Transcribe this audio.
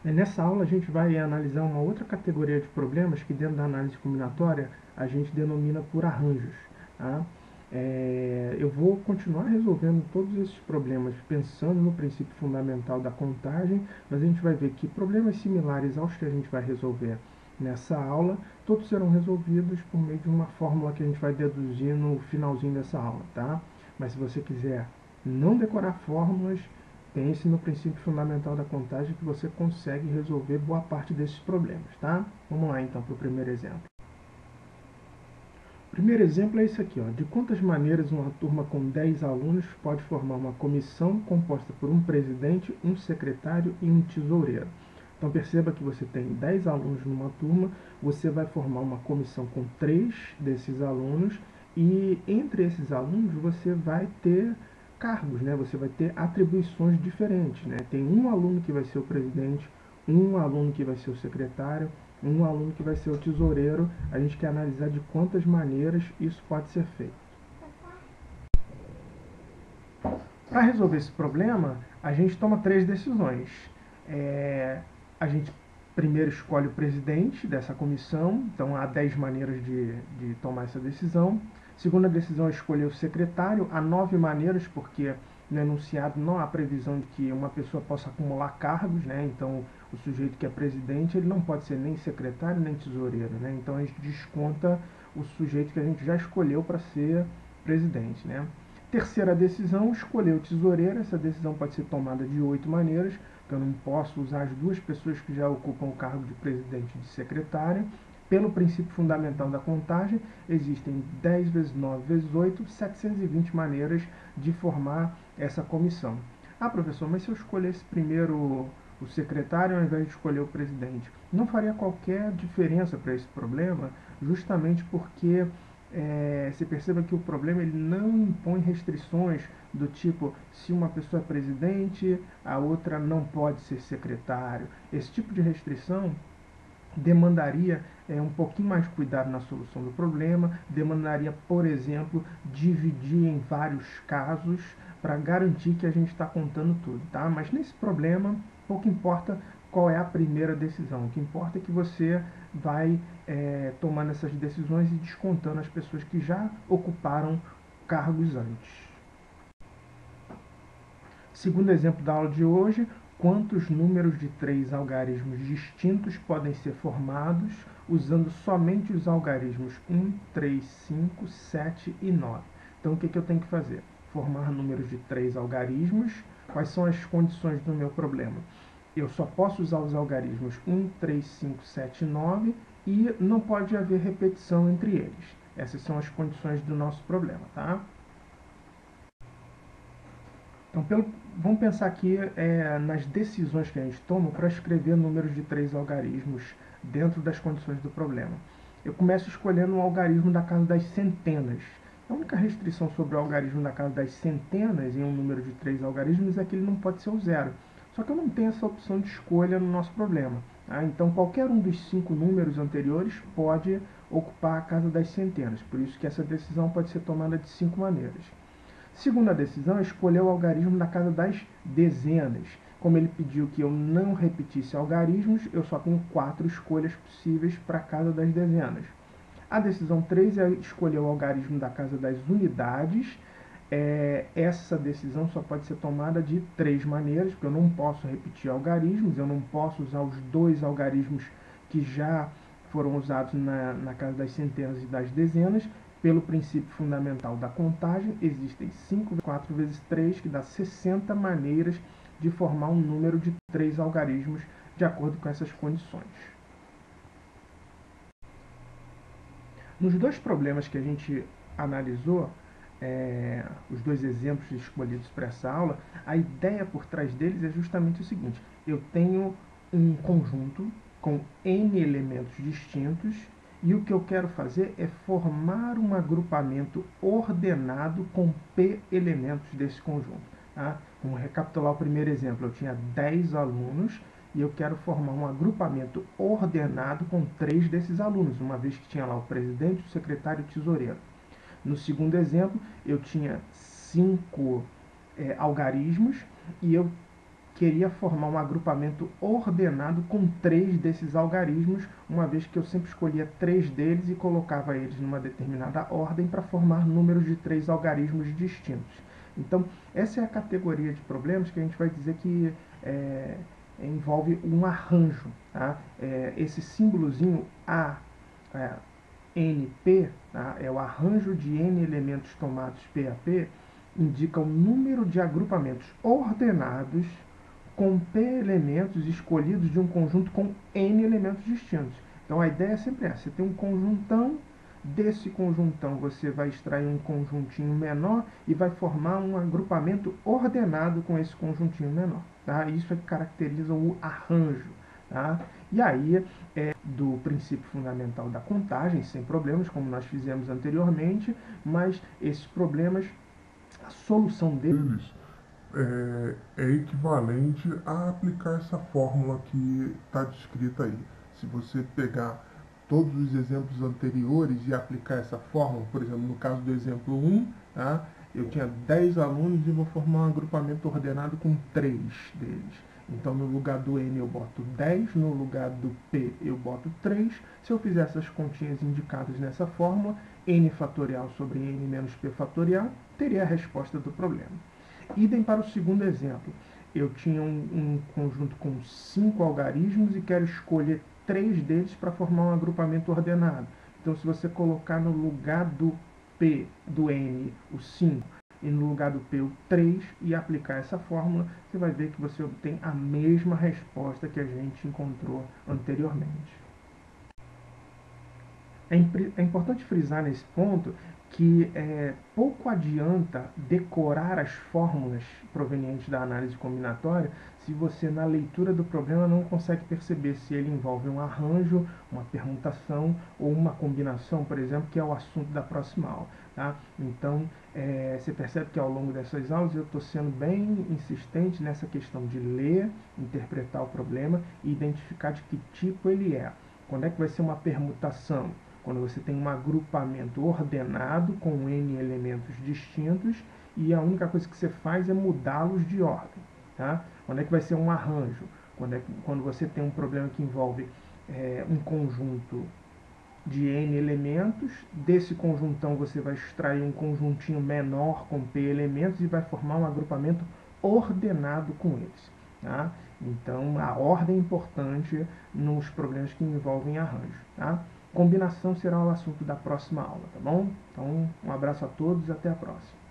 Nessa aula a gente vai analisar uma outra categoria de problemas que dentro da análise combinatória a gente denomina por arranjos. Tá? Eu vou continuar resolvendo todos esses problemas pensando no princípio fundamental da contagem, mas a gente vai ver que problemas similares aos que a gente vai resolver nessa aula, todos serão resolvidos por meio de uma fórmula que a gente vai deduzir no finalzinho dessa aula. Tá? Mas se você quiser não decorar fórmulas, pense no princípio fundamental da contagem que você consegue resolver boa parte desses problemas, tá? Vamos lá então para o primeiro exemplo. O primeiro exemplo é esse aqui, ó. De quantas maneiras uma turma com 10 alunos pode formar uma comissão composta por um presidente, um secretário e um tesoureiro? Então perceba que você tem 10 alunos numa turma, você vai formar uma comissão com 3 desses alunos e entre esses alunos você vai ter cargos, né? Você vai ter atribuições diferentes, né? Tem um aluno que vai ser o presidente, um aluno que vai ser o secretário, um aluno que vai ser o tesoureiro. A gente quer analisar de quantas maneiras isso pode ser feito. Para resolver esse problema, a gente toma 3 decisões. A gente primeiro escolhe o presidente dessa comissão, então há 10 maneiras de tomar essa decisão. Segunda decisão é escolher o secretário, há 9 maneiras, porque no enunciado não há previsão de que uma pessoa possa acumular cargos, né? Então o sujeito que é presidente ele não pode ser nem secretário nem tesoureiro, né? Então a gente desconta o sujeito que a gente já escolheu para ser presidente, né? Terceira decisão, escolher o tesoureiro. Essa decisão pode ser tomada de 8 maneiras, eu não posso usar as duas pessoas que já ocupam o cargo de presidente e de secretário. Pelo princípio fundamental da contagem, existem 10 vezes 9 vezes 8, 720 maneiras de formar essa comissão. Ah, professor, mas se eu escolhesse primeiro o secretário ao invés de escolher o presidente? Não faria qualquer diferença para esse problema, justamente porque você perceba que o problema ele não impõe restrições do tipo, se uma pessoa é presidente, a outra não pode ser secretário. Esse tipo de restrição demandaria um pouquinho mais de cuidado na solução do problema, demandaria, por exemplo, dividir em vários casos para garantir que a gente está contando tudo, tá? Mas nesse problema, pouco importa qual é a primeira decisão, o que importa é que você vai tomando essas decisões e descontando as pessoas que já ocuparam cargos antes. Segundo exemplo da aula de hoje, quantos números de 3 algarismos distintos podem ser formados usando somente os algarismos 1, 3, 5, 7 e 9? Então o que eu tenho que fazer? Formar números de 3 algarismos. Quais são as condições do meu problema? Eu só posso usar os algarismos 1, 3, 5, 7 e 9 e não pode haver repetição entre eles. Essas são as condições do nosso problema, tá? Então, vamos pensar aqui nas decisões que a gente toma para escrever números de 3 algarismos dentro das condições do problema. Eu começo escolhendo um algarismo da casa das centenas. A única restrição sobre o algarismo da casa das centenas em um número de 3 algarismos é que ele não pode ser o zero. Só que eu não tenho essa opção de escolha no nosso problema. Tá? Então, qualquer um dos 5 números anteriores pode ocupar a casa das centenas. Por isso que essa decisão pode ser tomada de 5 maneiras. Segunda decisão, escolheu o algarismo da casa das dezenas. Como ele pediu que eu não repetisse algarismos, eu só tenho 4 escolhas possíveis para a casa das dezenas. A decisão 3 é escolher o algarismo da casa das unidades. Essa decisão só pode ser tomada de 3 maneiras, porque eu não posso repetir algarismos, eu não posso usar os 2 algarismos que já foram usados na casa das centenas e das dezenas. Pelo princípio fundamental da contagem, existem 5 vezes 4 vezes 3, que dá 60 maneiras de formar um número de 3 algarismos de acordo com essas condições. Nos dois problemas que a gente analisou, os dois exemplos escolhidos para essa aula, a ideia por trás deles é justamente o seguinte: eu tenho um conjunto com N elementos distintos e o que eu quero fazer é formar um agrupamento ordenado com P elementos desse conjunto. Tá? Vamos recapitular o primeiro exemplo. Eu tinha 10 alunos e eu quero formar um agrupamento ordenado com 3 desses alunos, uma vez que tinha lá o presidente, o secretário e o tesoureiro. No segundo exemplo, eu tinha 5 algarismos e eu queria formar um agrupamento ordenado com 3 desses algarismos, uma vez que eu sempre escolhia 3 deles e colocava eles numa determinada ordem para formar números de 3 algarismos distintos. Então, essa é a categoria de problemas que a gente vai dizer que envolve um arranjo. Tá? Esse símbolozinho A, NP, tá? É o arranjo de N elementos tomados PAP, indica o número de agrupamentos ordenados com P elementos escolhidos de um conjunto com N elementos distintos. Então a ideia é sempre essa: você tem um conjuntão, desse conjuntão você vai extrair um conjuntinho menor e vai formar um agrupamento ordenado com esse conjuntinho menor. Tá? Isso é que caracteriza o arranjo. Tá? E aí, do princípio fundamental da contagem, sem problemas, como nós fizemos anteriormente, mas esses problemas, a solução deles é equivalente a aplicar essa fórmula que está descrita aí. Se você pegar todos os exemplos anteriores e aplicar essa fórmula, por exemplo, no caso do exemplo 1, tá? Eu tinha 10 alunos e vou formar um agrupamento ordenado com 3 deles. Então, no lugar do N eu boto 10, no lugar do P eu boto 3. Se eu fizer essas continhas indicadas nessa fórmula, N fatorial sobre N menos P fatorial, teria a resposta do problema. Idem para o segundo exemplo. Eu tinha um conjunto com 5 algarismos e quero escolher 3 deles para formar um agrupamento ordenado. Então, se você colocar no lugar do P, do N, o 5, e no lugar do P o 3 e aplicar essa fórmula, você vai ver que você obtém a mesma resposta que a gente encontrou anteriormente. É importante frisar nesse ponto que pouco adianta decorar as fórmulas provenientes da análise combinatória se você, na leitura do problema, não consegue perceber se ele envolve um arranjo, uma permutação ou uma combinação, por exemplo, que é o assunto da próxima aula. Tá? Então, você percebe que ao longo dessas aulas eu estou sendo bem insistente nessa questão de ler, interpretar o problema e identificar de que tipo ele é. Quando é que vai ser uma permutação? Quando você tem um agrupamento ordenado com N elementos distintos e a única coisa que você faz é mudá-los de ordem. Tá? Quando é que vai ser um arranjo? Quando você tem um problema que envolve um conjunto de N elementos, desse conjuntão você vai extrair um conjuntinho menor com P elementos e vai formar um agrupamento ordenado com eles. Tá? Então, a ordem é importante nos problemas que envolvem arranjo. Tá? Combinação será o assunto da próxima aula, tá bom? Então, um abraço a todos e até a próxima.